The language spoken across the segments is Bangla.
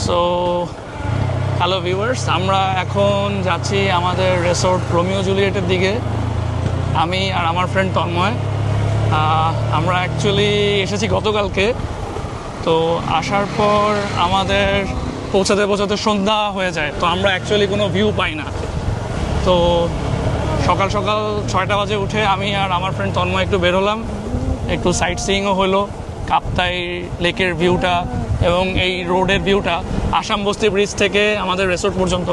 সো হ্যালো ভিউয়ার্স, আমরা এখন যাচ্ছি আমাদের রিসোর্ট রোমিও জুলিয়েটের দিকে। আমি আর আমার ফ্রেন্ড তন্ময় আমরা অ্যাকচুয়ালি এসেছি গতকালকে। তো আসার পর আমাদের পৌঁছাতে সন্ধ্যা হয়ে যায়, তো আমরা অ্যাকচুয়ালি কোনো ভিউ পাই না। তো সকাল 6টা বাজে উঠে আমি আর আমার ফ্রেন্ড তন্ময় একটু বের হলাম, একটু সাইট সিইংও হলো। কাপ্তাই লেকের ভিউটা এবং এই রোডের ভিউটা, আসাম বস্তি ব্রিজ থেকে আমাদের রিসোর্ট পর্যন্ত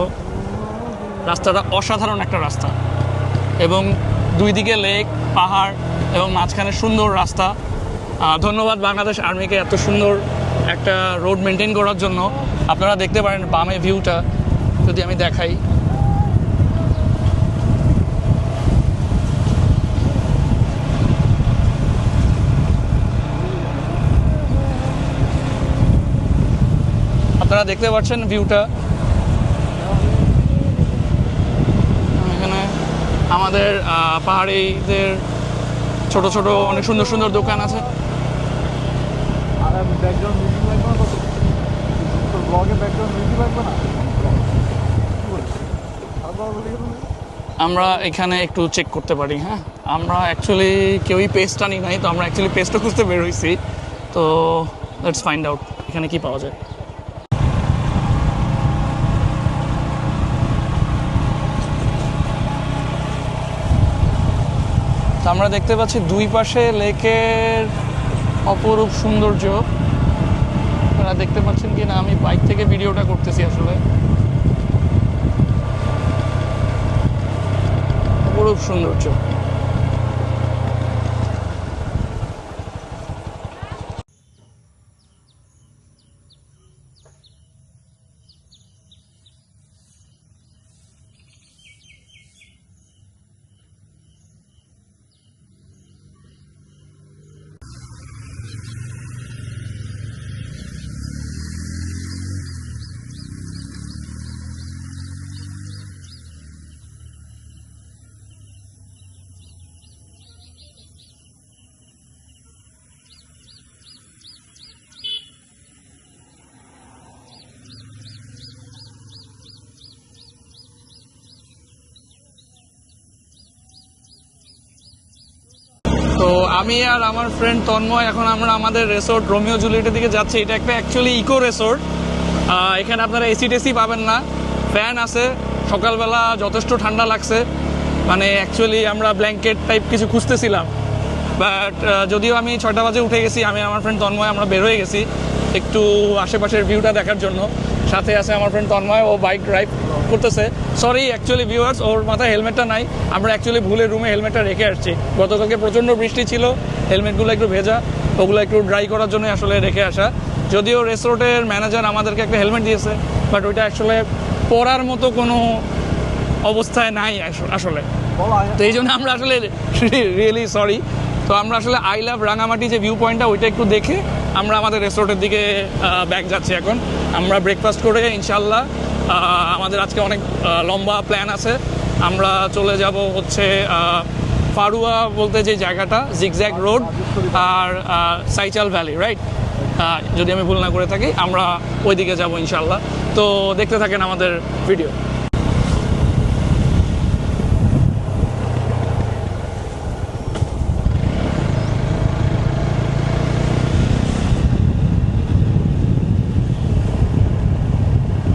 রাস্তাটা অসাধারণ একটা রাস্তা, এবং দুই দিকে লেক, পাহাড় এবং মাঝখানে সুন্দর রাস্তা। ধন্যবাদ বাংলাদেশ আর্মিকে এত সুন্দর একটা রোড মেনটেন করার জন্য। আপনারা দেখতে পারেন বামে ভিউটা, যদি আমি দেখাই। আপনারা দেখতে পাচ্ছেন ভিউটা। এখানে আমাদের পাহাড়িদের ছোট ছোট অনেক সুন্দর সুন্দর দোকান আছে। আমরা এখানে একটু চেক করতে পারি। হ্যাঁ, আমরা অ্যাকচুয়ালি কেউই পেস্টটা নিই নাই, তো আমরা অ্যাকচুয়ালি পেস্টটা খুঁজতে বের হয়েছি। তো লেটস ফাইন্ড আউট এখানে কি পাওয়া যায়। আমরা দেখতে পাচ্ছি দুই পাশে লেকের অপরূপ সৌন্দর্য। আপনারা দেখতে পাচ্ছেন কি না, আমি বাইক থেকে ভিডিওটা করতেছি। আসলে অপরূপ সৌন্দর্য। তো আমি আর আমার ফ্রেন্ড তন্ময় এখন আমরা আমাদের রিসোর্ট রোমিও জুলিয়েটের দিকে যাচ্ছি। এটা একটা অ্যাকচুয়ালি ইকো রিসোর্ট। এখানে আপনারা এসি টেসি পাবেন না, ফ্যান আছে। সকালবেলা যথেষ্ট ঠান্ডা লাগছে, মানে অ্যাকচুয়ালি আমরা ব্ল্যাঙ্কেট টাইপ কিছু খুঁজতেছিলাম। বাট যদিও আমি 6টা বাজে উঠে গেছি, আমি আমার ফ্রেন্ড তন্ময় আমরা বের হয়ে গেছি একটু আশেপাশের ভিউটা দেখার জন্য। সাথে আছে আমার ফ্রেন্ড তন্ময়, ও বাইক ড্রাইভ করতেছে। সরি অ্যাকচুয়ালি ভিউয়ার্স, ওর মাথায় হেলমেটটা নাই। আমরা অ্যাকচুয়ালি ভুলে রুমে হেলমেটটা রেখে আসছি। গতকালকে প্রচণ্ড বৃষ্টি ছিল, হেলমেটগুলো একটু ভেজা, ওগুলো একটু ড্রাই করার জন্য আসলে রেখে আসা। যদিও রিসোর্টের ম্যানেজার আমাদেরকে একটা হেলমেট দিয়েছে, বাট ওইটা আসলে পরার মতো কোনো অবস্থায় নাই আসলে। তো এই জন্য আমরা আসলে রিয়েলি সরি। তো আমরা আসলে আই লাভ রাঙামাটি যে ভিউ পয়েন্টটা, ওইটা একটু দেখে আমরা আমাদের রিসোর্টের দিকে ব্যাক যাচ্ছি। এখন আমরা ব্রেকফাস্ট করে ইনশাল্লাহ আমাদের আজকে অনেক লম্বা প্ল্যান আছে। আমরা চলে যাব হচ্ছে ফারুয়া বলতে যে জায়গাটা, জিগজ্যাগ রোড আর সাইচাল ভ্যালি, রাইট? যদি আমি ভুল না করে থাকি, আমরা ওই দিকে যাবো ইনশাল্লাহ। তো দেখতে থাকেন আমাদের ভিডিও।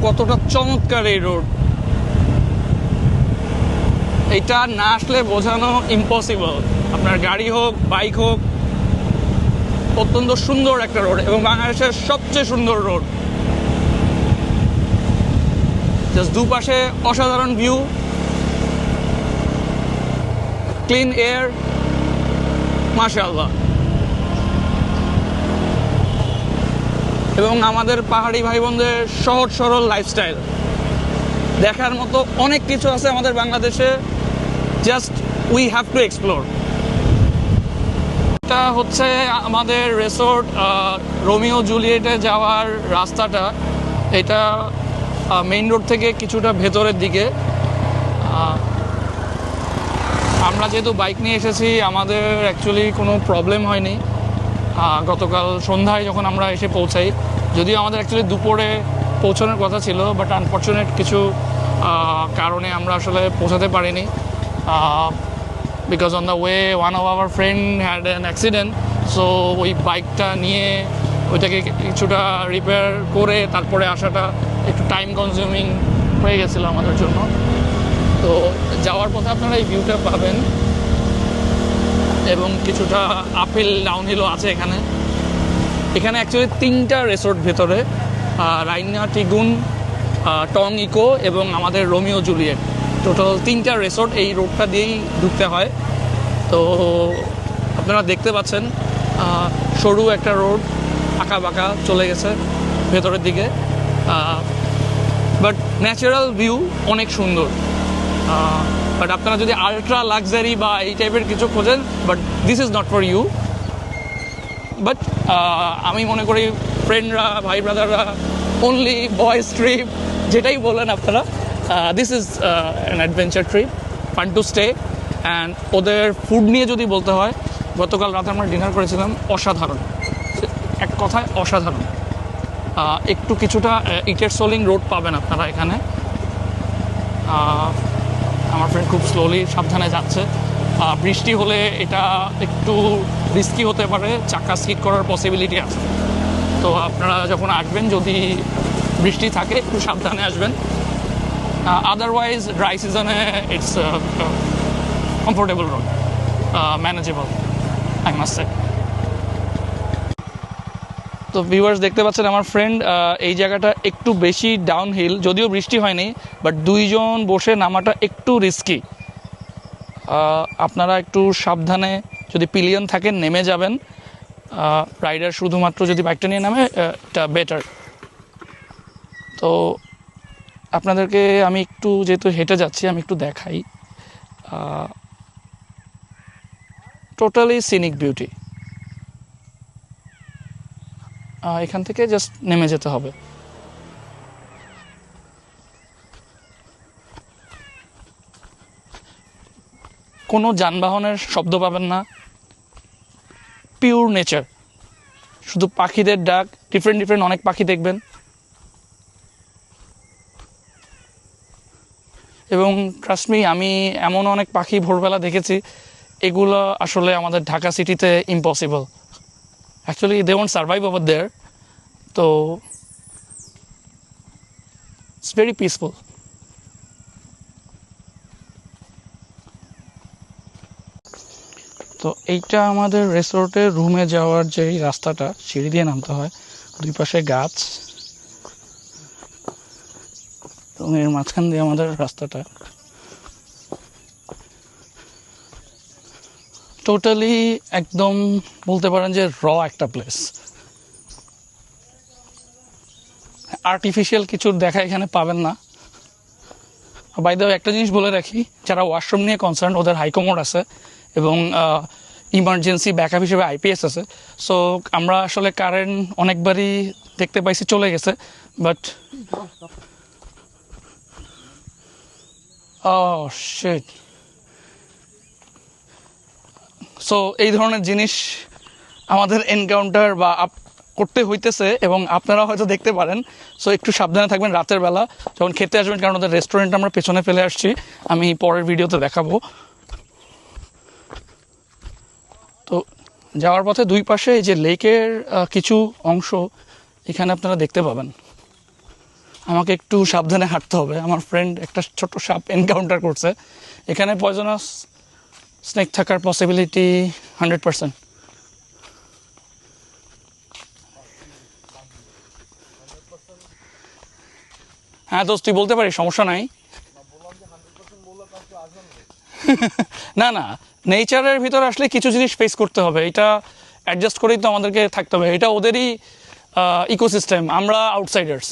কতটা চমৎকার এই রোড, এটা না আসলে বোঝানো ইম্পসিবল। আপনার গাড়ি হোক, বাইক হোক, অত্যন্ত সুন্দর একটা রোড, এবং বাংলাদেশের সবচেয়ে সুন্দর রোড। জাস্ট দুপাশে অসাধারণ ভিউ, ক্লিন এয়ার, মাশাআল্লাহ। এবং আমাদের পাহাড়ি ভাই বোনদের সহজ সরল লাইফস্টাইল দেখার মতো অনেক কিছু আছে আমাদের বাংলাদেশে। Just we have to explore. এটা হচ্ছে আমাদের রিসোর্ট রোমিও জুলিয়েটে যাওয়ার রাস্তাটা। এটা মেইন রোড থেকে কিছুটা ভেতরের দিকে। আমরা যেহেতু বাইক নিয়ে এসেছি, আমাদের অ্যাকচুয়ালি কোনো প্রবলেম হয়নি। গতকাল সন্ধ্যায় যখন আমরা এসে পৌঁছাই, যদিও আমাদের অ্যাকচুয়ালি দুপুরে পৌঁছানোর কথা ছিল, বাট আনফর্চুনেট কিছু কারণে আমরা আসলে পৌঁছাতে পারিনি। Because on the way one of our friend had an accident, so ওই বাইকটা নিয়ে ওইটাকে কিছুটা রিপেয়ার করে তারপরে আসাটা একটু টাইম কনজিউমিং হয়ে গেছিলো আমাদের জন্য। তো যাওয়ার পথে আপনারা এই ভিউটা পাবেন এবং কিছুটা আপহিল ডাউনহিলও আছে এখানে। এখানে অ্যাকচুয়ালি 3টা রিসোর্ট ভেতরে, রাইনা, টিগুন, টং ইকো এবং আমাদের রোমিও জুলিয়েট, টোটাল 3টা রিসোর্ট এই রোডটা দিয়েই ঢুকতে হয়। তো আপনারা দেখতে পাচ্ছেন সরু একটা রোড, আঁকা বাঁকা চলে গেছে ভেতরের দিকে, বাট ন্যাচারাল ভিউ অনেক সুন্দর। বাট আপনারা যদি আলট্রা লাক্সারি বা এই টাইপের কিছু খোঁজেন, but this is not for you. But আমি মনে করি ফ্রেন্ডরা, ভাই ব্রাদাররা, অনলি বয়েজ ট্রিপ, যেটাই বলেন আপনারা, this is an adventure trip, fun to stay. And ওদের ফুড নিয়ে যদি বলতে হয়, গতকাল রাতে আমরা ডিনার করেছিলাম, অসাধারণ, এক কথায় অসাধারণ। একটু কিছুটা ইটের সোলিং রোড পাবেন আপনারা এখানে। আমার ফ্রেন্ড খুব স্লোলি সাবধানে যাচ্ছে, বৃষ্টি হলে এটা একটু রিস্কি হতে পারে, চাকা স্কিড করার পসিবিলিটি আছে। তো আপনারা যখন আসবেন, যদি বৃষ্টি থাকে একটু সাবধানে আসবেন। আদারওয়াইজ ড্রাই সিজনে it's comfortable road, manageable, I must say. তো ভিউয়ার্স দেখতে পাচ্ছেন আমার ফ্রেন্ড, এই জায়গাটা একটু বেশি ডাউনহিল, যদিও বৃষ্টি হয়নি, বাট 2 জন বসে নামাটা একটু রিস্কি। আপনারা একটু সাবধানে, যদি পিলিয়ন থাকেন নেমে যাবেন, রাইডার শুধুমাত্র যদি বাইকটা নিয়ে নামে এটা বেটার। তো আপনাদেরকে আমি একটু, যেহেতু হেঁটে যাচ্ছি, আমি একটু দেখাই। টোটালি সিনিক বিউটি, এখান থেকে জাস্ট নেমে যেতে হবে। কোনো যানবাহনের শব্দ পাবেন না, পিওর নেচার, শুধু পাখিদের ডাক, ডিফারেন্ট অনেক পাখি দেখবেন। এবং ট্রাস্ট মি, আমি এমন অনেক পাখি ভোরবেলা দেখেছি, এগুলো আসলে আমাদের ঢাকা সিটিতে impossible. Actually they won't survive over there. তো ইটস ভেরি পিসফুল। তো এইটা আমাদের রিসোর্টের রুমে যাওয়ার যেই রাস্তাটা, সিঁড়ি দিয়ে নামতে হয়, 2 পাশে গাছ, রুমের মাঝখান দিয়ে আমাদের রাস্তাটা। টোটালি একদম বলতে পারেন যে র একটা প্লেস, আর্টিফিশিয়াল কিছু দেখা এখানে পাবেন না। বাই দ্য ওয়ে, একটা জিনিস বলে রাখি, যারা ওয়াশরুম নিয়ে কনসার্ন, ওদের হাইকমোড আছে এবং ইমার্জেন্সি ব্যাকআপ হিসেবে আইপিএস আছে। সো আমরা আসলে কারেন্ট অনেকবারই দেখতে পাইছি চলে গেছে, বাট শিট। সো এই ধরনের জিনিস আমাদের এনকাউন্টার বা করতে হইতেছে এবং আপনারা হয়তো দেখতে পারেন। সো একটু সাবধানে থাকবেন রাতের বেলা যখন খেতে আসবেন, কারণ ওদের রেস্টুরেন্ট আমরা পেছনে ফেলে আসছি, আমি পরের ভিডিওতে দেখাবো। তো যাওয়ার পথে 2 পাশে এই যে লেকের কিছু অংশ এখানে আপনারা দেখতে পাবেন। আমাকে একটু সাবধানে হাঁটতে হবে, আমার ফ্রেন্ড একটা ছোট সাপ এনকাউন্টার করছে। এখানে পয়জনাস স্নেক থাকার পসিবিলিটি 100%। হ্যাঁ দোস্ত, তুই বলতে পারিস, সমস্যা নাই। না না, নেচারের ভিতরে আসলে কিছু জিনিস ফেস করতে হবে, এটা অ্যাডজাস্ট করেই তো আমাদেরকে থাকতে হবে, এটা ওদেরই ইকোসিস্টেম, আমরা আউটসাইডার্স।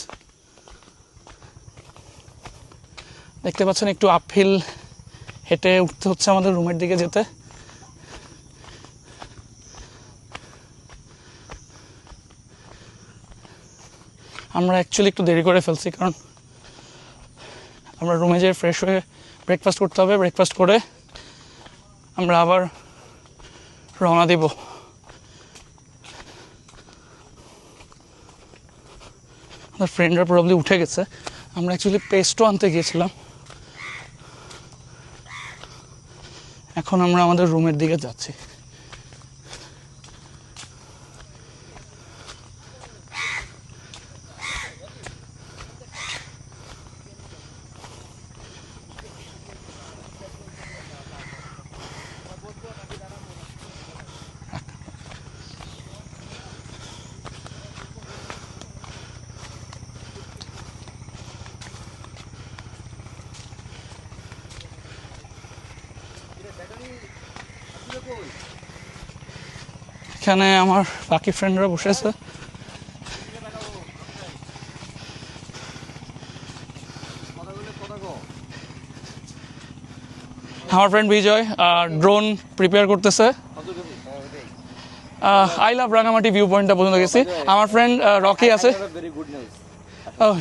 দেখতে পাচ্ছেন একটু আপহিল হেঁটে উঠতে হচ্ছে আমাদের রুমের দিকে যেতে। আমরা অ্যাকচুয়ালি একটু দেরি করে ফেলছি, কারণ আমরা রুমে যেয়ে ফ্রেশ হয়ে ব্রেকফাস্ট করতে হবে, ব্রেকফাস্ট করে আমরা আবার রওনা দিব। আমাদের ফ্রেন্ডরা প্রবলি উঠে গেছে। আমরা অ্যাকচুয়ালি পেস্টও আনতে গিয়েছিলাম। এখন আমরা আমাদের রুমের দিকে যাচ্ছি। এখানে আমার বাকি ফ্রেন্ডরা বসে আছে। আমার ফ্রেন্ড বিজয় ড্রোন প্রিপেয়ার করতেছে। আই লাভ রাঙামাটি ভিউ পয়েন্টটা পর্যন্ত গেছি। আমার ফ্রেন্ড রকি আছে।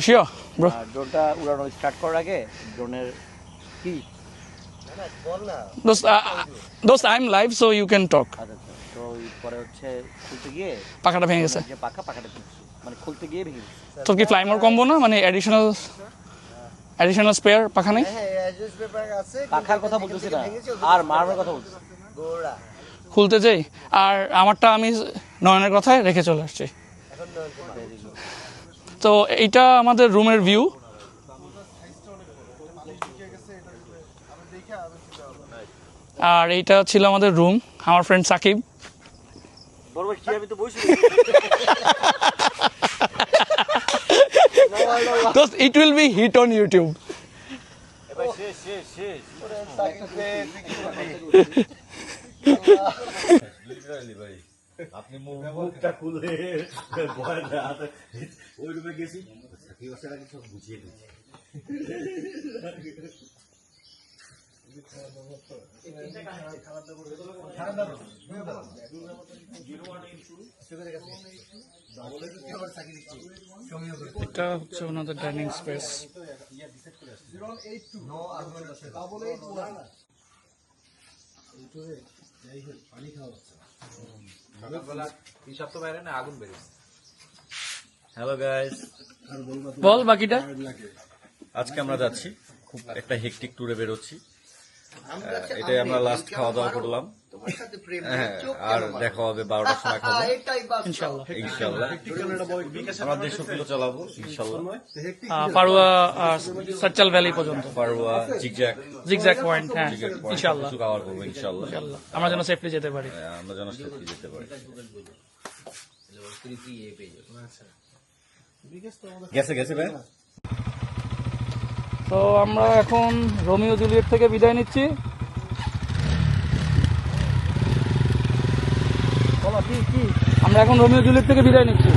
Sure bro. ড্রোনটা উড়ানো স্টার্ট করার আগে ড্রোনের কি দোস্ত I am live so you can talk. আচ্ছা তো পরে হচ্ছে খুলতে গিয়ে পাখাটা ভেঙে গেছে। যে পাখাটা মানে খুলতে গিয়ে ভেঙে গেছে। তোর কি ফ্লাইমোর কম্বো না, মানে অ্যাডিশনাল স্পেয়ার পাখা নেই? পাখার কথা বলতেছি না, আর মারানোর কথা বলতেছি। খুলতে যাই আর আমারটা আমি নয়নের কথায় রেখে চলে আসছি। তো এইটা আমাদের রুমের ভিউ। আর এইটা ছিল আমাদের রুম। আমার friend Shakib. It will be hit on YouTube. আপনি মুখটা খুলে ওই রুমে গেছি সব বুঝিয়ে দিচ্ছি। এটা হচ্ছে ওনাদের ডাইনিং স্পেস। হ্যালো গাইস, বল বাকিটা। আজকে আমরা যাচ্ছি খুব একটা হেকটিক ট্যুরে বেরোচ্ছি। এটাই আমরা লাস্ট খাওয়া দাওয়া করলাম। হ্যাঁ, আর দেখা হবে 12টার সময় খাবো ইনশাআল্লাহ। ইনশাআল্লাহ আমরা 150 কিলো চালাবো ইনশাআল্লাহ। পারুয়া সার্চাল ভ্যালি পর্যন্ত, পারুয়া জিগজ্যাগ পয়েন্ট। হ্যাঁ ইনশাআল্লাহ কিছু কভার করবো ইনশাআল্লাহ। আমরা যেন সেফলি যেতে পারি। আমরা যেন সেফলি যেতে পারি। গেছে ভাই। তো আমরা এখন রোমিও জুলিয়েট থেকে বিদায় নিচ্ছি। আমরা এখন রোমিও জুলিয়েট থেকে বিদায় নিচ্ছি।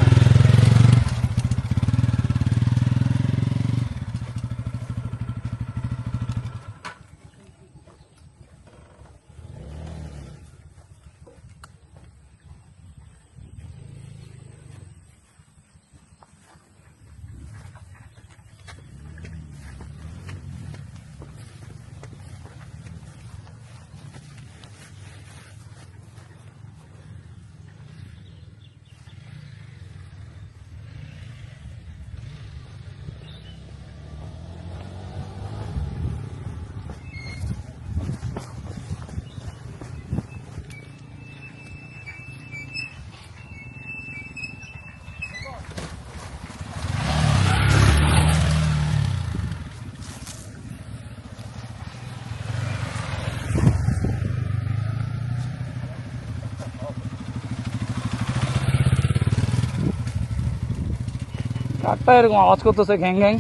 কারটা এরকম আওয়াজ করতেছে ঘ্যাং ঘ্যাং।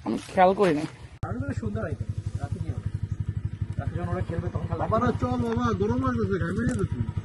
আমি খেয়াল করি না। সুন্দর আইটেম রাতে নিয়ে রাতে যখন ওরা খেলবে তখন বাবা চল বাবা গরম লাগতেছে ঘামিয়ে যাচ্ছে।